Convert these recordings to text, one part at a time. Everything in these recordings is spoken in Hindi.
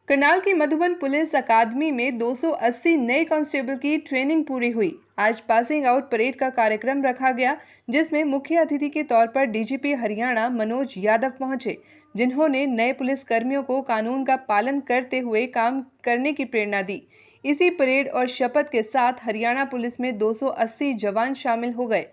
करनाल की मधुबन पुलिस अकादमी में 280 नए कांस्टेबल की ट्रेनिंग पूरी हुई। आज पासिंग आउट परेड का कार्यक्रम रखा गया, जिसमें मुख्य अतिथि के तौर पर डीजीपी हरियाणा मनोज यादव पहुंचे, जिन्होंने नए पुलिस कर्मियों को कानून का पालन करते हुए काम करने की प्रेरणा दी। इसी परेड और शपथ के साथ हरियाणा पुलिस में 280 जवान शामिल हो गए।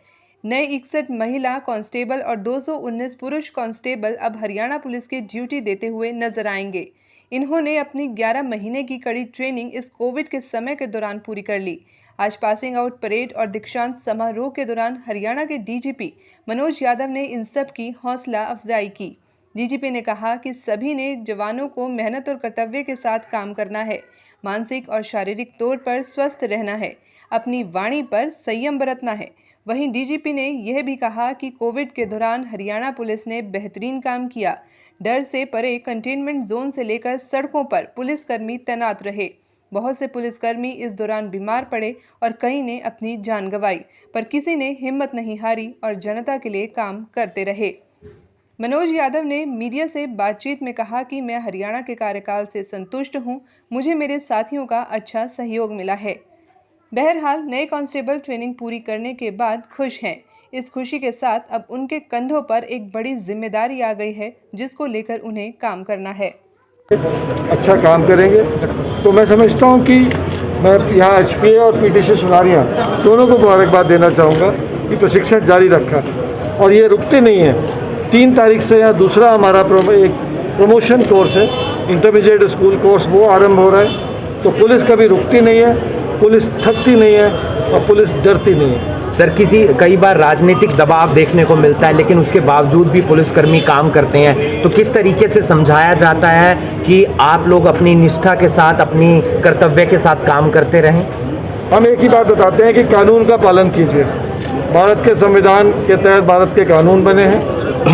नए 61 महिला कांस्टेबल और 219 पुरुष कांस्टेबल अब हरियाणा पुलिस की ड्यूटी देते हुए नजर आएंगे। इन्होंने अपनी 11 महीने की कड़ी ट्रेनिंग इस कोविड के समय के दौरान पूरी कर ली। आज पासिंग आउट परेड और दीक्षांत समारोह के दौरान हरियाणा के डीजीपी मनोज यादव ने इन सब की हौसला अफजाई की। डीजीपी ने कहा कि सभी ने जवानों को मेहनत और कर्तव्य के साथ काम करना है, मानसिक और शारीरिक तौर पर स्वस्थ रहना है, अपनी वाणी पर संयम बरतना है। वहीं डीजीपी ने यह भी कहा कि कोविड के दौरान हरियाणा पुलिस ने बेहतरीन काम किया। डर से परे कंटेनमेंट जोन से लेकर सड़कों पर पुलिसकर्मी तैनात रहे। बहुत से पुलिसकर्मी इस दौरान बीमार पड़े और कई ने अपनी जान गंवाई, पर किसी ने हिम्मत नहीं हारी और जनता के लिए काम करते रहे। मनोज यादव ने मीडिया से बातचीत में कहा कि मैं हरियाणा के कार्यकाल से संतुष्ट हूं, मुझे मेरे साथियों का अच्छा सहयोग मिला है। बहरहाल नए कांस्टेबल ट्रेनिंग पूरी करने के बाद खुश हैं। इस खुशी के साथ अब उनके कंधों पर एक बड़ी जिम्मेदारी आ गई है, जिसको लेकर उन्हें काम करना है। अच्छा काम करेंगे तो मैं समझता हूं कि मैं यहाँ एचपीए और पीटीसी सुनारियाँ दोनों को मुबारकबाद देना चाहूँगा कि प्रशिक्षण जारी रखा और ये रुकते नहीं हैं। 3 तारीख से यहाँ दूसरा हमारा एक प्रमोशन कोर्स है, इंटरमीडिएट स्कूल कोर्स, वो आरंभ हो रहा है। तो पुलिस कभी रुकती नहीं है, पुलिस थकती नहीं है और पुलिस डरती नहीं है। सर, कई बार राजनीतिक दबाव देखने को मिलता है, लेकिन उसके बावजूद भी पुलिसकर्मी काम करते हैं, तो किस तरीके से समझाया जाता है कि आप लोग अपनी निष्ठा के साथ, अपनी कर्तव्य के साथ काम करते रहें? हम एक ही बात बताते हैं कि कानून का पालन कीजिए। भारत के संविधान के तहत भारत के कानून बने हैं।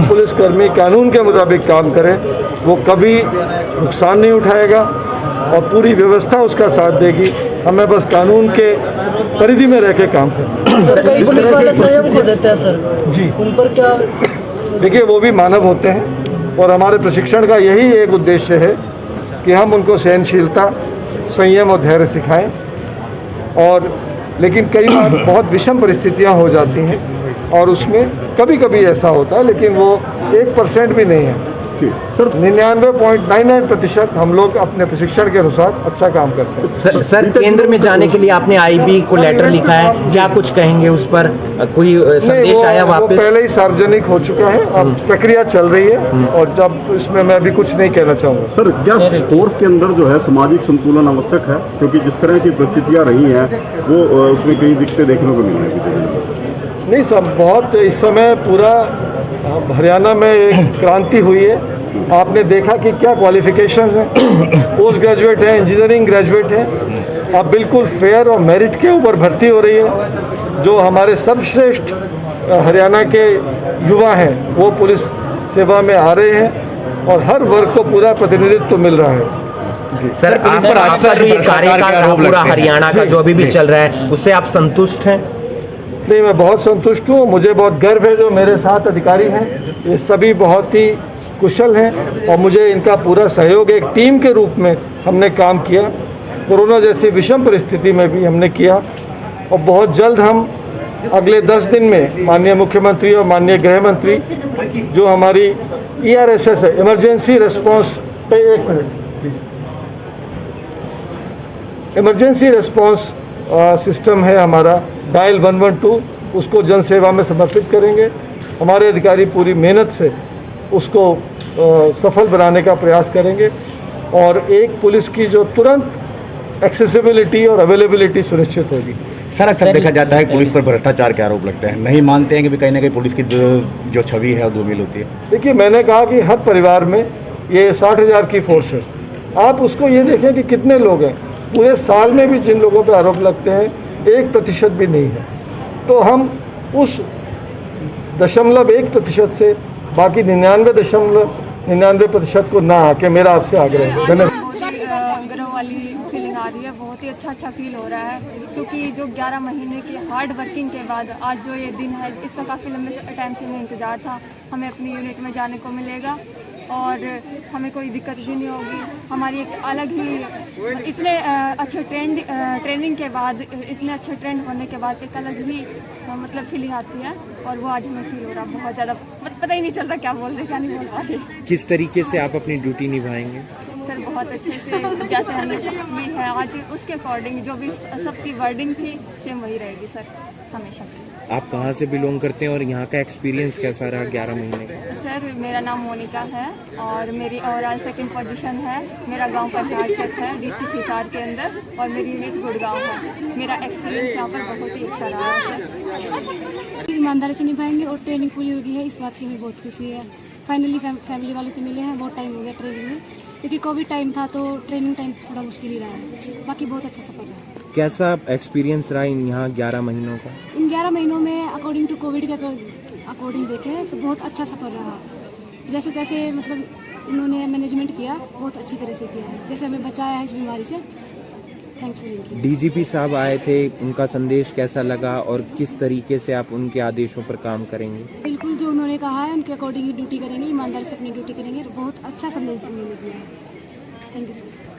पुलिसकर्मी कानून के मुताबिक काम करें, वो कभी नुकसान नहीं उठाएगा और पूरी व्यवस्था उसका साथ देगी। हमें बस कानून के परिधि में रह के काम करना। कई पुलिस वाले संयम खो देते हैं सर जी, उन पर क्या? देखिए, वो भी मानव होते हैं और हमारे प्रशिक्षण का यही एक उद्देश्य है कि हम उनको सहनशीलता, संयम और धैर्य सिखाएं। और लेकिन कई बार बहुत विषम परिस्थितियां हो जाती हैं और उसमें कभी कभी ऐसा होता है, लेकिन वो 1% भी नहीं है सर। 99.99% हम लोग अपने प्रशिक्षण के अनुसार अच्छा काम करते हैं। सर, केंद्र में जाने के लिए आपने आईबी को लेटर लिखा है, क्या कुछ कहेंगे उस पर? कोई संदेश आया वापस? वो पहले ही सार्वजनिक हो चुका है, अब प्रक्रिया चल रही है और जब इसमें मैं अभी कुछ नहीं कहना चाहूँगा। सर, क्या कोर्स के अंदर जो है सामाजिक संतुलन आवश्यक है? क्योंकि जिस तरह की परिस्थितियाँ रही हैं वो उसमें कई दिक्कतें देखने को मिल रही हैं। नहीं सब बहुत, इस समय पूरा हरियाणा में एक क्रांति हुई है। आपने देखा कि क्या क्वालिफिकेशंस हैं, पोस्ट ग्रेजुएट हैं, इंजीनियरिंग ग्रेजुएट हैं। अब बिल्कुल फेयर और मेरिट के ऊपर भर्ती हो रही है। जो हमारे सर्वश्रेष्ठ हरियाणा के युवा हैं वो पुलिस सेवा में आ रहे हैं और हर वर्ग को पूरा प्रतिनिधित्व मिल रहा है। सर, आपका जो ये कार्यकाल पूरा हरियाणा का जो अभी भी चल रहा है, उससे आप संतुष्ट हैं? नहीं, मैं बहुत संतुष्ट हूँ। मुझे बहुत गर्व है जो मेरे साथ अधिकारी हैं, ये सभी बहुत ही कुशल हैं और मुझे इनका पूरा सहयोग, एक टीम के रूप में हमने काम किया। कोरोना जैसी विषम परिस्थिति में भी हमने किया और बहुत जल्द हम अगले 10 दिन में माननीय मुख्यमंत्री और माननीय गृह मंत्री जो हमारी ERSS है, इमरजेंसी रिस्पांस पे, 1 मिनट, इमरजेंसी रिस्पांस सिस्टम है हमारा डायल 112, उसको जन सेवा में समर्पित करेंगे। हमारे अधिकारी पूरी मेहनत से उसको सफल बनाने का प्रयास करेंगे और एक पुलिस की जो तुरंत एक्सेसिबिलिटी और अवेलेबिलिटी सुनिश्चित होगी। सर, अक्सर देखा जाता है पुलिस पर भ्रष्टाचार के आरोप लगते हैं, नहीं मानते हैं कि कहीं ना कहीं पुलिस की जो छवि है वो धूमिल होती है? देखिए, मैंने कहा कि हर परिवार में ये 60,000 की फोर्स है। आप उसको ये देखें कि कितने लोग हैं, पूरे साल में भी जिन लोगों पर आरोप लगते हैं 1% भी नहीं है। तो हम उस 0.1% से बाकी 99.99% को ना आके मेरा आपसे आग्रह है। धन्यवाद। गर्व वाली फीलिंग आ रही है, बहुत ही अच्छा फील हो रहा है, क्योंकि जो 11 महीने की हार्ड वर्किंग के बाद आज जो ये दिन है, इसका काफ़ी लंबे टाइम से इंतज़ार था। हमें अपनी यूनिट में जाने को मिलेगा और हमें कोई दिक्कत भी नहीं होगी। हमारी एक अलग ही इतने अच्छे ट्रेनिंग के बाद, इतने अच्छे ट्रेंड होने के बाद एक अलग ही मतलब फीलिंग आती है और वो आज हमें फील हो रहा बहुत ज़्यादा, पता ही नहीं चल रहा क्या बोल रहे क्या नहीं बोल पा रहे। किस तरीके से आप अपनी ड्यूटी निभाएंगे? सर बहुत अच्छे से, जैसे हमने शपथ ली है आज उसके अकॉर्डिंग जो भी सबकी वर्डिंग थी सेम वही रहेगी सर हमेशा की। आप कहाँ से बिलोंग करते हैं और यहाँ का एक्सपीरियंस कैसा रहा 11 महीने का? सर मेरा नाम मोनिका है और मेरी ओवरऑल 2nd पोजीशन है। मेरा गांव कटिहारचक है, डिस्ट्रिक्ट हिसार के अंदर, और मेरी यूनिट गुड़गांव है। मेरा एक्सपीरियंस यहाँ पर बहुत ही अच्छा रहा है सर। ईमानदारी से निभाएंगे और ट्रेनिंग पूरी हो गई है, इस बात की हमें बहुत खुशी है। फाइनली फैमिली वालों से मिले हैं, बहुत टाइम हो गया ट्रेनिंग में, क्योंकि कोविड टाइम था तो ट्रेनिंग टाइम थोड़ा मुश्किल ही रहा है। बाकी बहुत अच्छा सफर रहा। कैसा एक्सपीरियंस रहा इन यहाँ 11 महीनों का? इन 11 महीनों में अकॉर्डिंग टू कोविड के अकॉर्डिंग देखें तो बहुत अच्छा सफर रहा। जैसे तैसे मतलब उन्होंने मैनेजमेंट किया, बहुत अच्छी तरह से किया है, जैसे हमें बचाया है इस बीमारी से। थैंकफुल। डीजीपी साहब आए थे, उनका संदेश कैसा लगा और किस तरीके से आप उनके आदेशों पर काम करेंगे? बिल्कुल जो उन्होंने कहा है उनके अकॉर्डिंग ही ड्यूटी करेंगे, ईमानदारी से अपनी ड्यूटी करेंगे। बहुत अच्छा संदेश उन्होंने दिया है। Thank you sir.